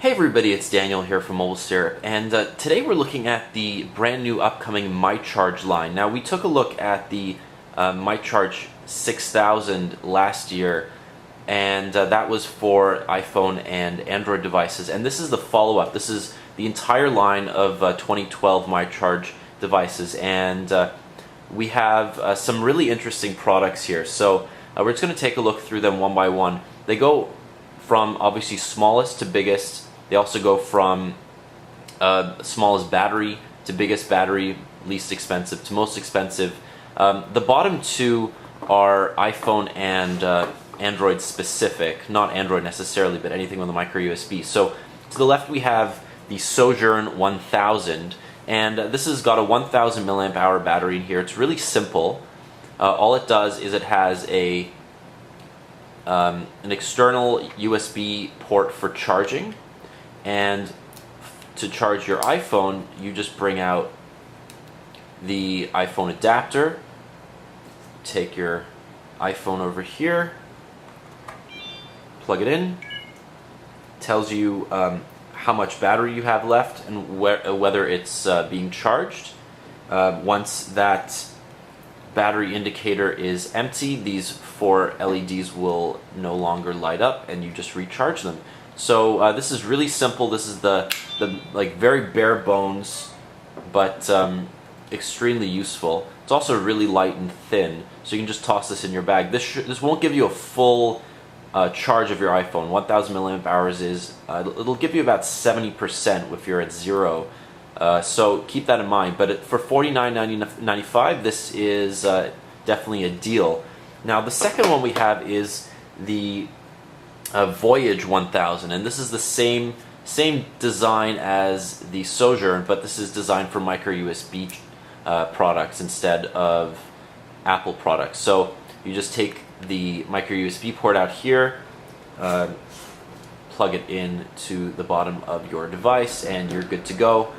Hey everybody, it's Daniel here from Mobile Syrup, and today we're looking at the brand new upcoming myCharge line. Now, we took a look at the myCharge 6000 last year, and that was for iPhone and Android devices, and this is the follow-up. This is the entire line of 2012 myCharge devices, and we have some really interesting products here. So we're just going to take a look through them one by one. They go from obviously smallest to biggest. They also go from smallest battery to biggest battery, least expensive to most expensive. The bottom two are iPhone and Android specific, not Android necessarily, but anything with a micro USB. So to the left we have the Sojourn 1000, and this has got a 1000 milliamp hour battery in here. It's really simple. All it does is it has an external USB port for charging, and to charge your iPhone you just bring out the iPhone adapter, take your iPhone over here, plug it in, tells you how much battery you have left and whether it's being charged. Once that battery indicator is empty, these four LEDs will no longer light up and you just recharge them. So this is really simple. This is the like very bare bones, but extremely useful. It's also really light and thin, so you can just toss this in your bag. This won't give you a full charge of your iPhone. 1000 milliamp hours is it'll give you about 70% if you're at zero. So keep that in mind. But for $49.95, this is definitely a deal. Now the second one we have is the Voyage 1000, and this is the same design as the Sojourn, but this is designed for micro USB products instead of Apple products. So you just take the micro USB port out here, plug it in to the bottom of your device, and you're good to go.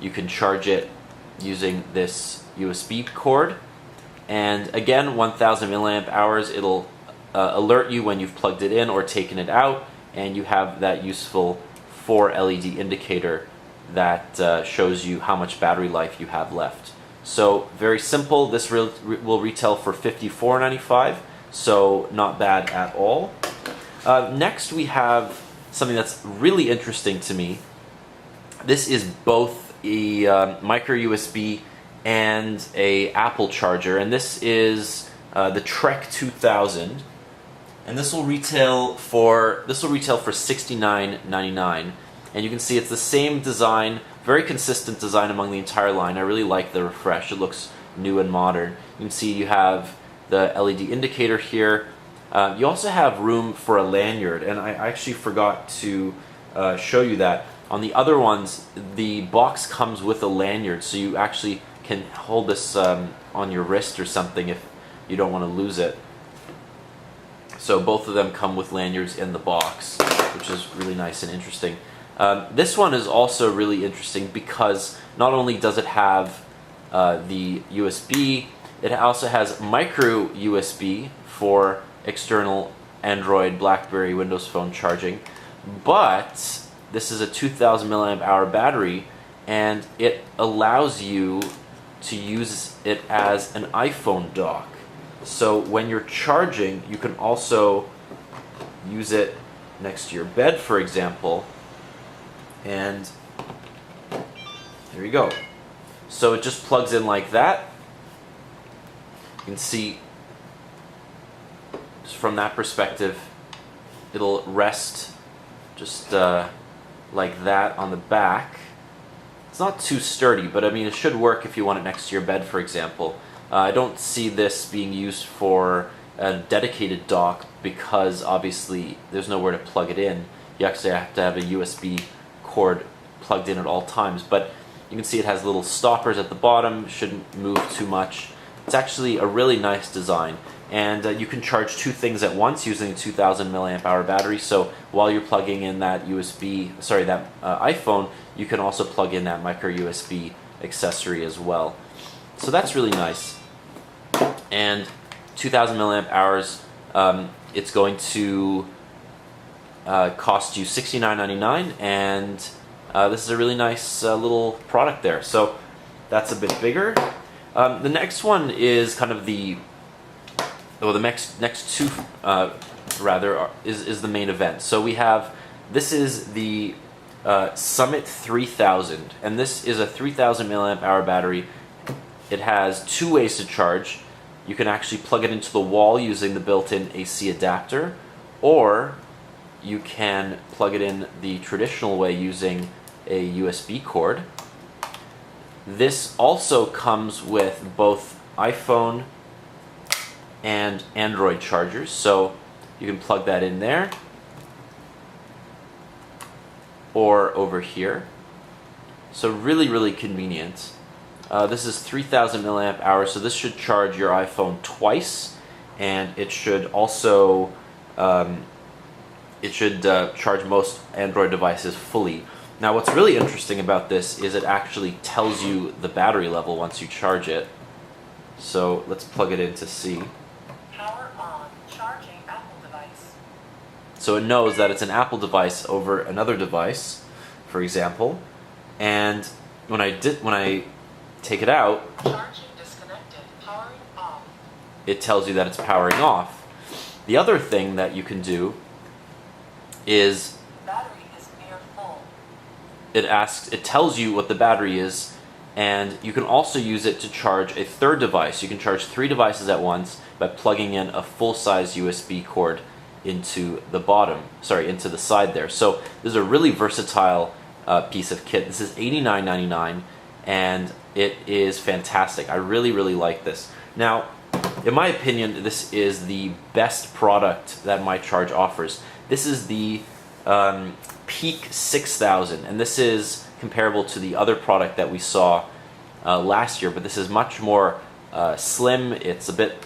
You can charge it using this USB cord, and again, 1000 milliamp hours. It'll alert you when you've plugged it in or taken it out, and you have that useful 4 LED indicator that shows you how much battery life you have left. So very simple. This will retail for $54.95, so not bad at all. Next we have something that's really interesting to me. This is both a micro USB and a Apple charger, and this is the Trek 2000. And this will retail for $69.99, and you can see it's the same design, very consistent design among the entire line. I really like the refresh. It looks new and modern. You can see you have the LED indicator here. You also have room for a lanyard, and I actually forgot to show you that. On the other ones, the box comes with a lanyard, so you actually can hold this on your wrist or something if you don't want to lose it. So both of them come with lanyards in the box, which is really nice and interesting. This one is also really interesting because not only does it have the USB, it also has micro USB for external Android, BlackBerry, Windows Phone charging, but this is a 2000 milliamp hour battery, and it allows you to use it as an iPhone dock. So when you're charging, you can also use it next to your bed, for example, and there you go. So it just plugs in like that. You can see just from that perspective, it'll rest just like that on the back. It's not too sturdy, but I mean it should work if you want it next to your bed, for example. I don't see this being used for a dedicated dock because obviously there's nowhere to plug it in. You actually have to have a USB cord plugged in at all times, but you can see it has little stoppers at the bottom, shouldn't move too much. It's actually a really nice design, and you can charge two things at once using a 2000 milliamp hour battery. So while you're plugging in that iPhone, you can also plug in that micro USB accessory as well. So that's really nice. And 2000 milliamp hours, it's going to cost you $69.99, and this is a really nice little product there. So that's a bit bigger. The next one is kind of the next two rather is the main event. So we have, this is the Summit 3000, and this is a 3000 milliamp hour battery. It has two ways to charge. You can actually plug it into the wall using the built-in AC adapter, or you can plug it in the traditional way using a USB cord. This also comes with both iPhone and Android chargers, so you can plug that in there or over here. So really convenient. This is 3000 milliamp hours, so this should charge your iPhone twice, and it should also charge most Android devices fully. Now what's really interesting about this is it actually tells you the battery level once you charge it. So let's plug it in to see. Power on, charging Apple device. So it knows that it's an Apple device over another device, for example. And when I take it out, Charging disconnected, powering off. it tells you that it's powering off. The other thing that you can do is Battery is near full. it tells you what the battery is, and you can also use it to charge a third device. You can charge 3 devices at once by plugging in a full-size USB cord into into the side there. So this is a really versatile piece of kit. This is $89.99, and it is fantastic. I really like this. Now, in my opinion, this is the best product that myCharge offers. This is the Peak 6000, and this is comparable to the other product that we saw last year, but this is much more slim. It's a bit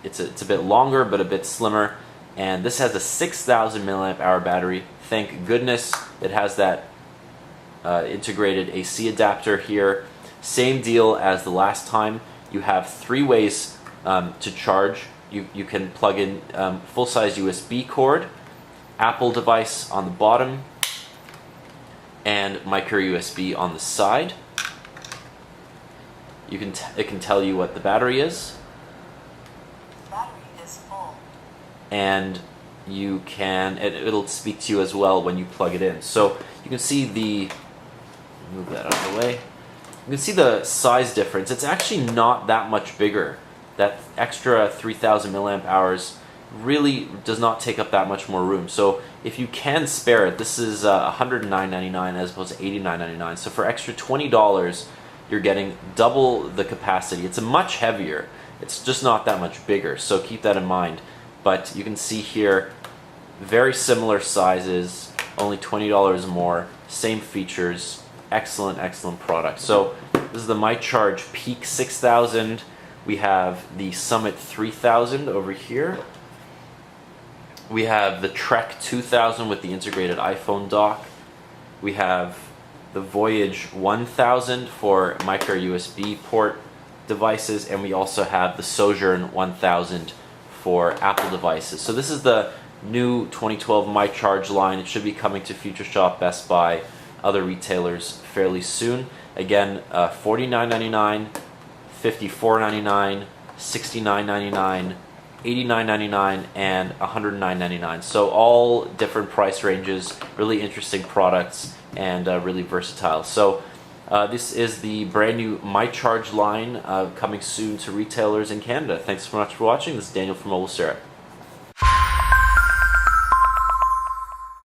it's a bit longer, but a bit slimmer, and this has a 6000 milliamp hour battery. Thank goodness it has that integrated AC adapter here. Same deal as the last time. You have 3 ways to charge. You can plug in full-size USB cord, Apple device on the bottom, and micro USB on the side. It can tell you what the battery is, Battery is full. and it'll speak to you as well when you plug it in. So you can see move that out of the way. You can see the size difference. It's actually not that much bigger. That extra 3000 milliamp hours really does not take up that much more room. So if you can spare it, this is $109.99 as opposed to $89.99. So for extra $20, you're getting double the capacity. It's much heavier. It's just not that much bigger. So keep that in mind. But you can see here, very similar sizes, only $20 more, same features. Excellent product. So this is the myCharge Peak 6000. We have the Summit 3000 over here. We have the Trek 2000 with the integrated iPhone dock. We have the Voyage 1000 for micro USB port devices, and we also have the Sojourn 1000 for Apple devices. So this is the new 2012 myCharge line. It should be coming to Future Shop, Best Buy, other retailers fairly soon. Again, $49.99, $54.99, $69.99, $89.99, and $109.99. So all different price ranges, really interesting products, and really versatile. So this is the brand new myCharge line coming soon to retailers in Canada. Thanks so much for watching. This is Daniel from Mobile Syrup.